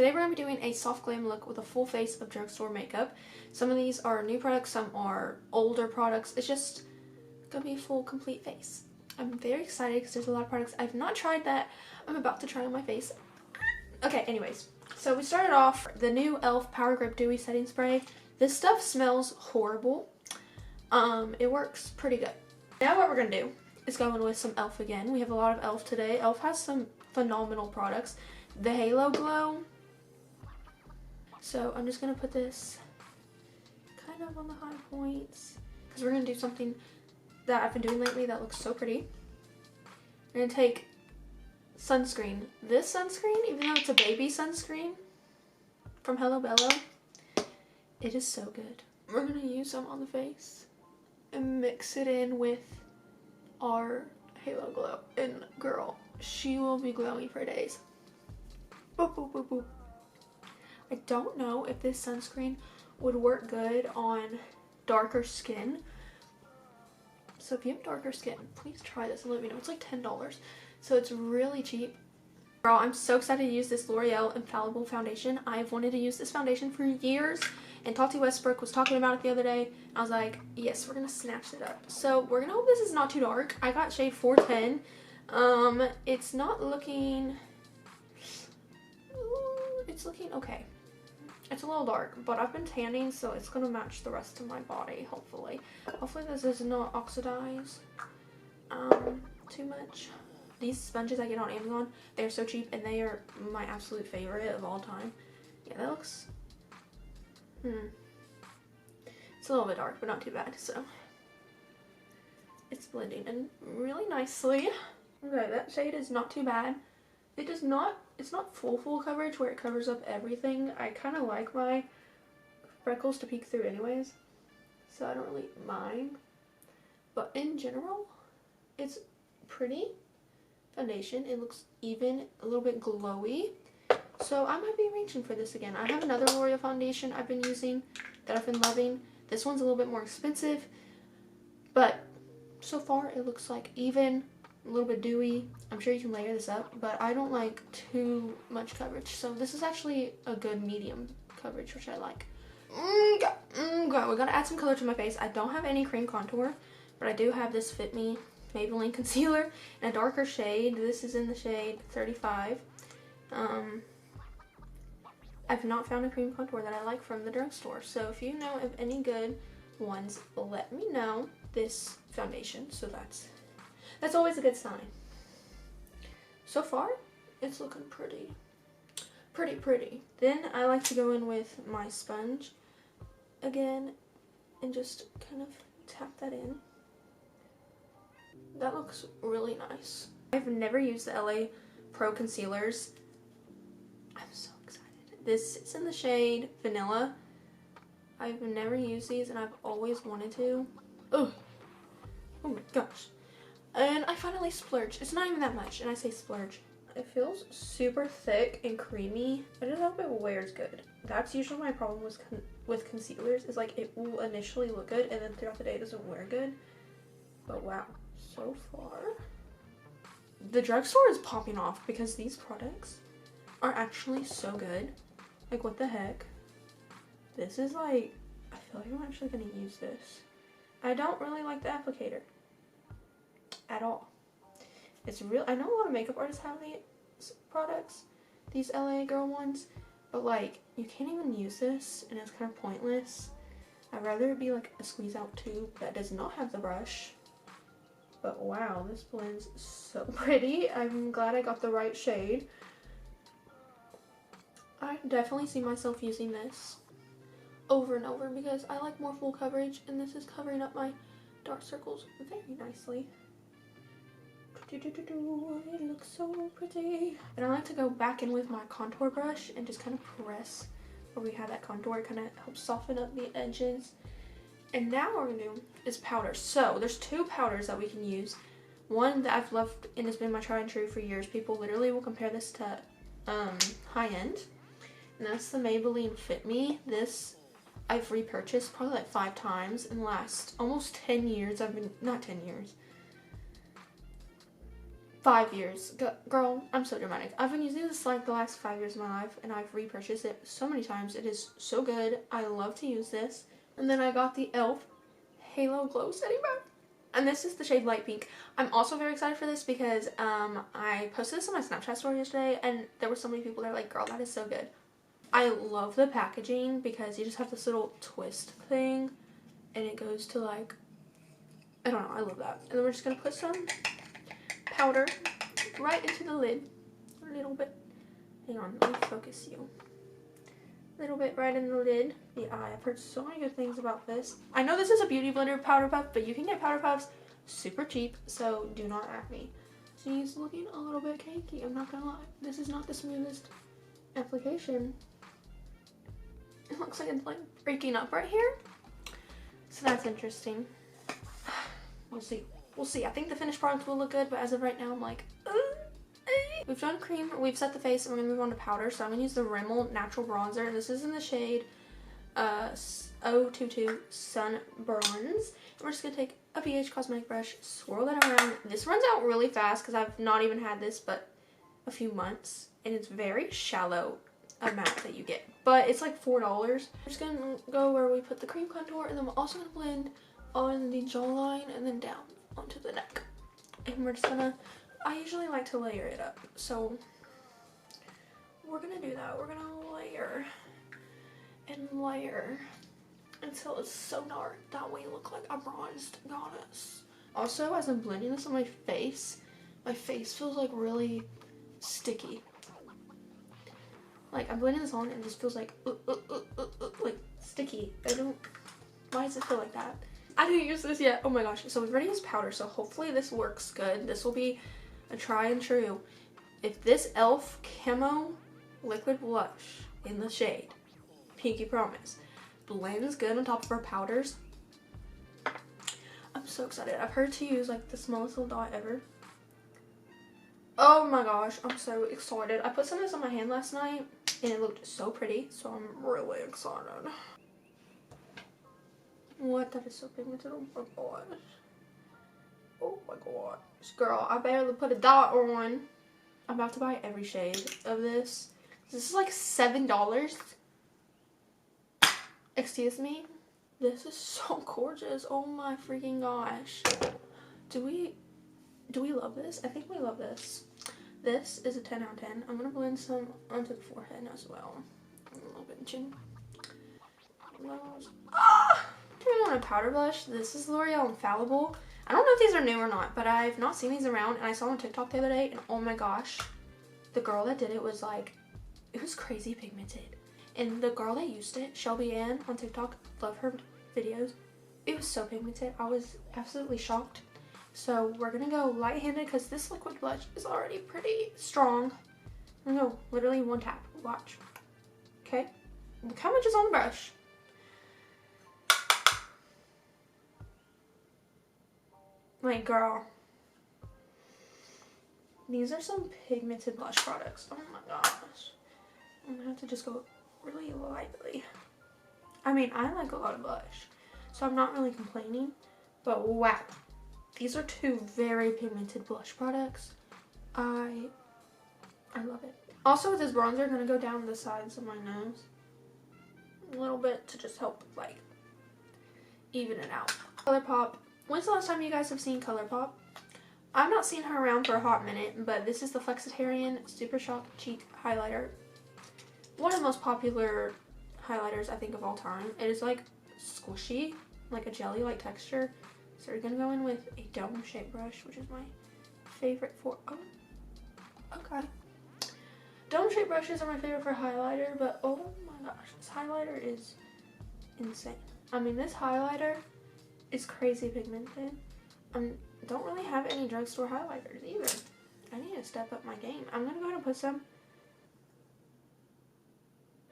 today we're going to be doing a soft glam look with a full face of drugstore makeup. Some of these are new products, some are older products. It's just going to be a full, complete face. I'm very excited because there's a lot of products I've not tried that I'm about to try on my face. Okay, anyways. So we started off the new e.l.f. Power Grip Dewy Setting Spray. This stuff smells horrible. It works pretty good. Now what we're going to do is go in with some e.l.f. again. We have a lot of e.l.f. today. e.l.f. has some phenomenal products. The Halo Glow. So I'm just going to put this kind of on the high points because we're going to do something that I've been doing lately that looks so pretty. I'm going to take sunscreen. This sunscreen, even though it's a baby sunscreen from Hello Bello, it is so good. We're going to use some on the face and mix it in with our Halo Glow. And girl, she will be glowing for days. Boop, boop, boop, boop. I don't know if this sunscreen would work good on darker skin. So if you have darker skin, please try this and let me know. It's like $10. So it's really cheap. Girl, I'm so excited to use this L'Oreal Infallible Foundation. I've wanted to use this foundation for years. And Tati Westbrook was talking about it the other day. I was like, yes, we're going to snatch it up. So we're going to hope this is not too dark. I got shade 410. It's not looking... It's looking okay. It's a little dark, but I've been tanning, so it's going to match the rest of my body, hopefully. Hopefully this does not oxidize too much. These sponges I get on Amazon, they're so cheap, and they are my absolute favorite of all time. Yeah, that looks... It's a little bit dark, but not too bad, so... It's blending in really nicely. Okay, that shade is not too bad. It does not... It's not full coverage where it covers up everything. I kind of like my freckles to peek through anyways, so I don't really mind. But in general, it's pretty foundation. It looks even, a little bit glowy. So I might be reaching for this again. I have another L'Oreal foundation I've been using that I've been loving. This one's a little bit more expensive, but so far it looks like even, a little bit dewy. I'm sure you can layer this up, but I don't like too much coverage. So this is actually a good medium coverage, which I like. We gotta add some color to my face. I don't have any cream contour, but I do have this Fit Me Maybelline concealer in a darker shade. This is in the shade 35. I've not found a cream contour that I like from the drugstore. So if you know of any good ones, let me know. This foundation, so that's always a good sign. So far, it's looking pretty. Then I like to go in with my sponge again and just kind of tap that in. That looks really nice. I've never used the LA Pro concealers. I'm so excited. This is in the shade Vanilla. I've never used these and I've always wanted to. Oh my gosh. And I finally splurged. It's not even that much, and I say splurge. It feels super thick and creamy. I just hope it wears good. That's usually my problem with concealers, is like it will initially look good and then throughout the day it doesn't wear good. But wow, so far. The drugstore is popping off because these products are actually so good. Like, what the heck? This is like, I feel like I'm actually going to use this. I don't really like the applicator at all. It's real. I know a lot of makeup artists have these products, these LA Girl ones, but like, you can't even use this and it's kind of pointless. I'd rather it be like a squeeze out tube that does not have the brush. But wow, this blends so pretty. I'm glad I got the right shade. I definitely see myself using this over and over because I like more full coverage, and this is covering up my dark circles very nicely. It looks so pretty. And I like to go back in with my contour brush and just kind of press where we have that contour. It kind of helps soften up the edges. And now what we're gonna do is powder. So there's two powders that we can use. One that I've loved and has been my tried and true for years. People literally will compare this to high end, and that's the Maybelline Fit Me. This I've repurchased probably like 5 times in the last almost 10 years. I've been, not 10 years, 5 years. Girl, I'm so dramatic. I've been using this like the last 5 years of my life, and I've repurchased it so many times. It is so good. I love to use this. And then I got the e.l.f. Halo Glow Setting Powder. And this is the shade Light Pink. I'm also very excited for this because I posted this on my Snapchat story yesterday, and there were so many people that are like, girl, that is so good. I love the packaging because you just have this little twist thing, and it goes to like, I don't know, I love that. And then we're just going to put some powder right into the lid a little bit. Hang on, let me focus you. A little bit right in the lid, the eye. I've heard so many good things about this. I know this is a Beauty Blender powder puff, but you can get powder puffs super cheap, so do not at me. She's looking a little bit cakey, I'm not gonna lie. This is not the smoothest application. It looks like it's like breaking up right here, so that's interesting. We'll see. We'll see. I think the finished product will look good, but as of right now, I'm like, We've done cream, we've set the face, and we're going to move on to powder. So I'm going to use the Rimmel Natural Bronzer. This is in the shade 022 Sun Bronze. And we're just going to take a BH Cosmetic brush, swirl that around. This runs out really fast because I've not even had this but a few months. And it's very shallow amount that you get. But it's like $4. We're just going to go where we put the cream contour, and then we're also going to blend on the jawline and then down onto the neck. And we're just gonna, I usually like to layer it up, so we're gonna do that. We're gonna layer and layer until it's so dark that we look like a bronzed goddess. Also, as I'm blending this on my face feels like really sticky. Like I'm blending this on and it just feels like sticky. Why does it feel like that? I didn't use this yet. Oh my gosh. So we've already used powder, so hopefully this works good. This will be a try and true. If this e.l.f. Camo liquid blush in the shade Pinky Promise blends good on top of our powders, I'm so excited. I've heard to use like the smallest little dot ever. Oh my gosh, I'm so excited. I put some of this on my hand last night and it looked so pretty, so I'm really excited. What? That is so pigmented. Oh my gosh. Oh my god. Girl, I barely put a dot on. I'm about to buy every shade of this. This is like $7. Excuse me? This is so gorgeous. Oh my freaking gosh. Do we love this? I think we love this. This is a 10 out of 10. I'm gonna blend some onto the forehead as well. A little bit chin. Ah! On a powder blush. This is L'Oreal Infallible. I don't know if these are new or not, but I've not seen these around, and I saw them on TikTok the other day, and oh my gosh, the girl that did it was like, it was crazy pigmented. And the girl that used it, Shelby Ann on TikTok, love her videos. It was so pigmented. I was absolutely shocked. So we're gonna go light-handed because this liquid blush is already pretty strong. No, literally one tap. Watch. Okay. Look how much is on the brush. Like, girl, these are some pigmented blush products. Oh my gosh. I'm gonna have to just go really lightly. I mean, I like a lot of blush, so I'm not really complaining, but wow. These are two very pigmented blush products. I love it. Also, with this bronzer, I'm gonna go down the sides of my nose a little bit to just help, like, even it out. ColourPop. When's the last time you guys have seen ColourPop? I've not seen her around for a hot minute, but this is the Flexitarian Super Shock Cheek Highlighter. One of the most popular highlighters, I think, of all time. It is, like, squishy, like a jelly-like texture. So we're going to go in with a dome-shaped brush, which is my favorite for... Oh, okay. Dome-shaped brushes are my favorite for highlighter, but oh my gosh, this highlighter is insane. I mean, this highlighter is crazy pigmented. Don't really have any drugstore highlighters either. I need to step up my game. I'm going to go ahead and put some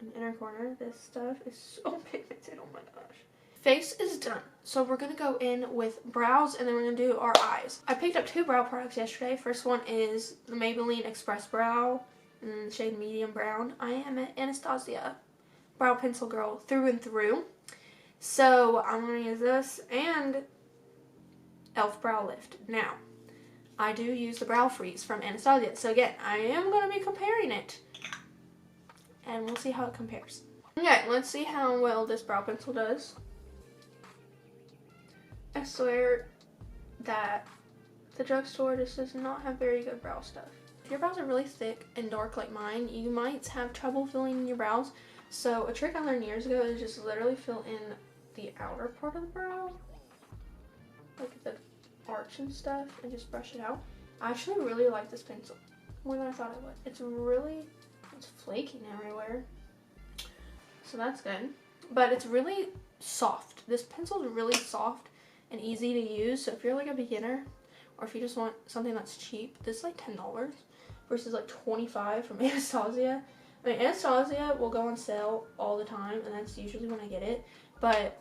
in the inner corner. This stuff is so pigmented. Oh my gosh. Face is done. So we're going to go in with brows and then we're going to do our eyes. I picked up two brow products yesterday. First one is the Maybelline Express Brow in the shade Medium Brown. I am an Anastasia brow pencil girl through and through. So I'm going to use this and e.l.f. Brow Lift. Now, I do use the Brow Freeze from Anastasia. So again, I am going to be comparing it. And we'll see how it compares. Okay, let's see how well this brow pencil does. I swear that the Drugstore just does not have very good brow stuff. If your brows are really thick and dark like mine, you might have trouble filling in your brows. So a trick I learned years ago is just literally fill in the outer part of the brow, like the arch and stuff, and just brush it out. I actually really like this pencil more than I thought I would. It's flaking everywhere, so that's good. But it's really soft. This pencil is really soft and easy to use. So if you're like a beginner, or if you just want something that's cheap, this is like $10 versus like $25 from Anastasia. I mean, Anastasia will go on sale all the time, and that's usually when I get it. But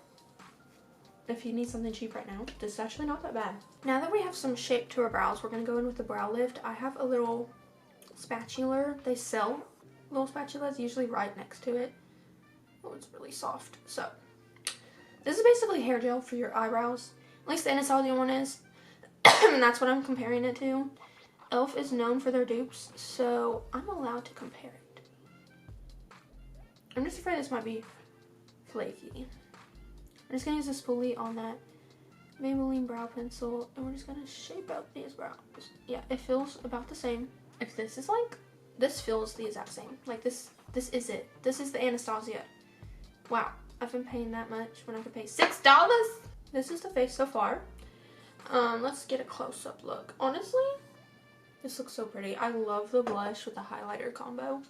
if you need something cheap right now, this is actually not that bad. Now that we have some shape to our brows, we're going to go in with the brow lift. I have a little spatula. They sell little spatulas, usually right next to it. Oh, it's really soft. So, this is basically hair gel for your eyebrows. At least the Anastasia one is. And that's what I'm comparing it to. e.l.f. is known for their dupes, so I'm allowed to compare it. I'm just afraid this might be flaky. I'm just going to use a spoolie on that Maybelline brow pencil, and we're just going to shape out these brows. Yeah, it feels about the same. If this is like, this feels the exact same. Like this is it. This is the Anastasia. Wow, I've been paying that much when I could pay $6. This is the face so far. Let's get a close-up look. Honestly, this looks so pretty. I love the blush with the highlighter combo.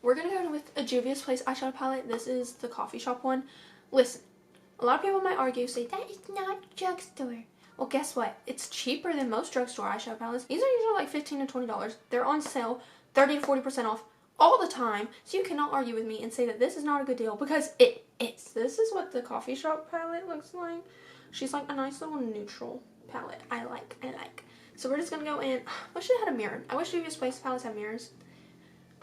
We're going to go in with a Juvia's Place eyeshadow palette. This is the coffee shop one. Listen, a lot of people might argue, say, that is not Drugstore. Well, guess what? It's cheaper than most drugstore eyeshadow palettes. These are usually like $15 to $20. They're on sale 30 to 40% off all the time. So you cannot argue with me and say that this is not a good deal, because it is. This is what the coffee shop palette looks like. She's like a nice little neutral palette. I like. So we're just going to go in. I wish it had a mirror. I wish Juvia's Place palettes had mirrors.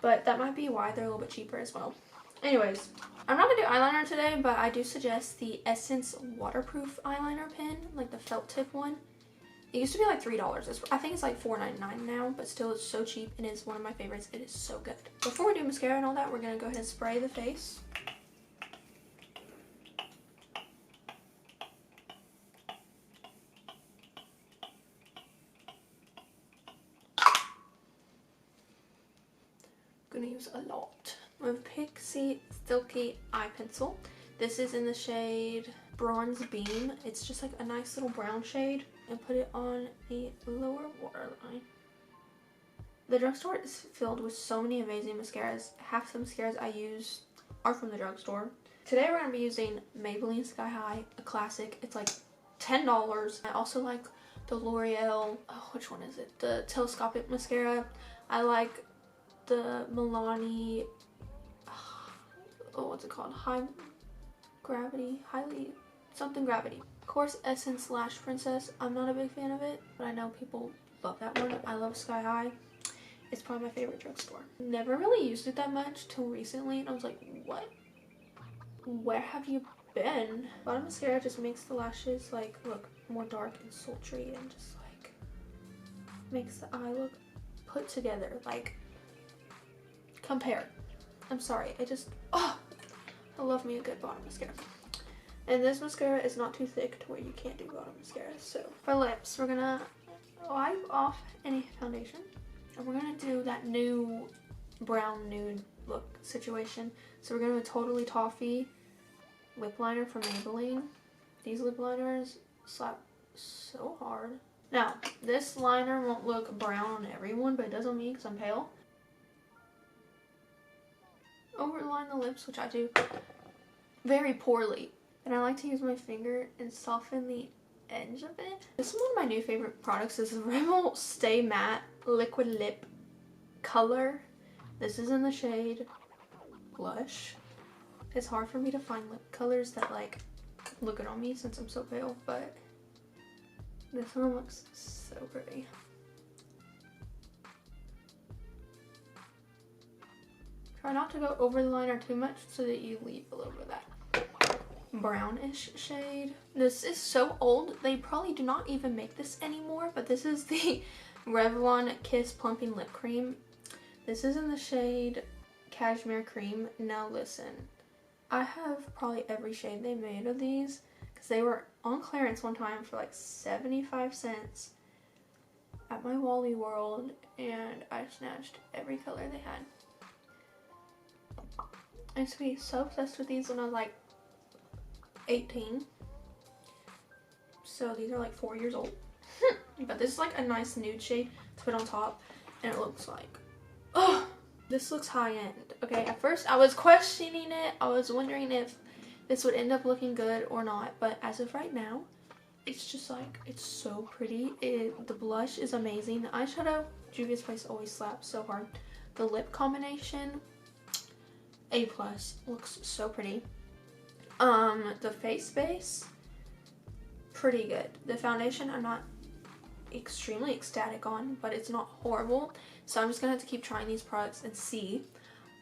But that might be why they're a little bit cheaper as well. Anyways, I'm not going to do eyeliner today, but I do suggest the Essence waterproof eyeliner pen, like the felt tip one. It used to be like $3. I think it's like $4.99 now, but still it's so cheap and it's one of my favorites. It is so good. Before we do mascara and all that, we're going to go ahead and spray the face. Gonna use a lot of Pixie Silky Eye Pencil. This is in the shade Bronze Beam. It's just like a nice little brown shade, and put it on the lower waterline. The Drugstore is filled with so many amazing mascaras. Half the mascaras I use are from the Drugstore. Today we're gonna be using Maybelline Sky High, a classic. It's like $10. I also like the L'Oreal, oh, which one is it? The Telescopic Mascara. I like the Milani, oh, what's it called? Highly something gravity. Of course, Essence Lash Princess. I'm not a big fan of it, but I know people love that one. I love Sky High. It's probably my favorite Drugstore. Never really used it that much till recently, and I was like, what? Where have you been? Bottom mascara just makes the lashes like look more dark and sultry, and just like makes the eye look put together. Like, compare. I'm sorry, I love me a good bottom mascara. And this mascara is not too thick to where you can't do bottom mascara. So for lips, we're gonna wipe off any foundation, and we're gonna do that new brown nude look situation. So we're gonna do a Totally Toffee lip liner from Maybelline. These lip liners slap so hard. Now, this liner won't look brown on everyone, but it does on me because I'm pale. Overline the lips, which I do very poorly, and I like to use my finger and soften the edge of it. This is one of my new favorite products. This is Rimmel Stay Matte Liquid Lip Color. This is in the shade Blush. It's hard for me to find lip colors that like look good on me since I'm so pale, but this one looks so pretty. Try not to go over the liner too much so that you leave a little bit of that. brownish shade. This is so old. They probably do not even make this anymore, but this is the Revlon Kiss Plumping Lip Cream. This is in the shade Cashmere Cream. Now listen, I have probably every shade they made of these because they were on clearance one time for like 75 cents at my Wally World, and I snatched every color they had. I used to be so obsessed with these when I was like 18. So these are like 4 years old. But this is like a nice nude shade to put on top, and it looks like, oh, this looks high end. Okay, at first I was questioning it. I was wondering if this would end up looking good or not, but as of right now, it's just like, it's so pretty. The blush is amazing. The eyeshadow, Juvia's Place always slaps so hard. The lip combination, A+, looks so pretty. The face base, pretty good. The foundation, I'm not extremely ecstatic on, but it's not horrible. So I'm just gonna have to keep trying these products and see.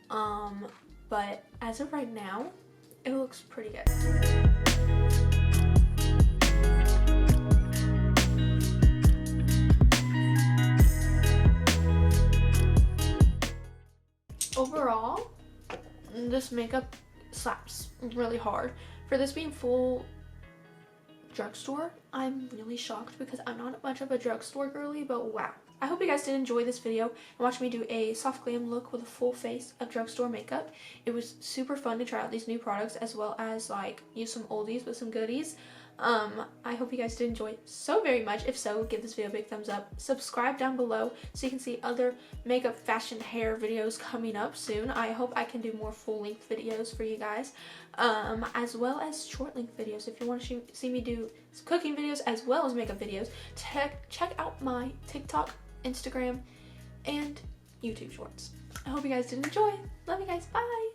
But as of right now, it looks pretty good. Overall, this makeup slaps really hard. For this being full drugstore, I'm really shocked because I'm not much of a drugstore girly, but wow. I hope you guys did enjoy this video and watch me do a soft glam look with a full face of drugstore makeup. It was super fun to try out these new products as well as like use some oldies with some goodies. I hope you guys did enjoy so very much. If so, give this video a big thumbs up. Subscribe down below so you can see other makeup, fashion, hair videos coming up soon. I hope I can do more full-length videos for you guys, as well as short-length videos. If you want to see me do cooking videos as well as makeup videos, check out my TikTok, Instagram, and YouTube shorts. I hope you guys did enjoy. Love you guys. Bye.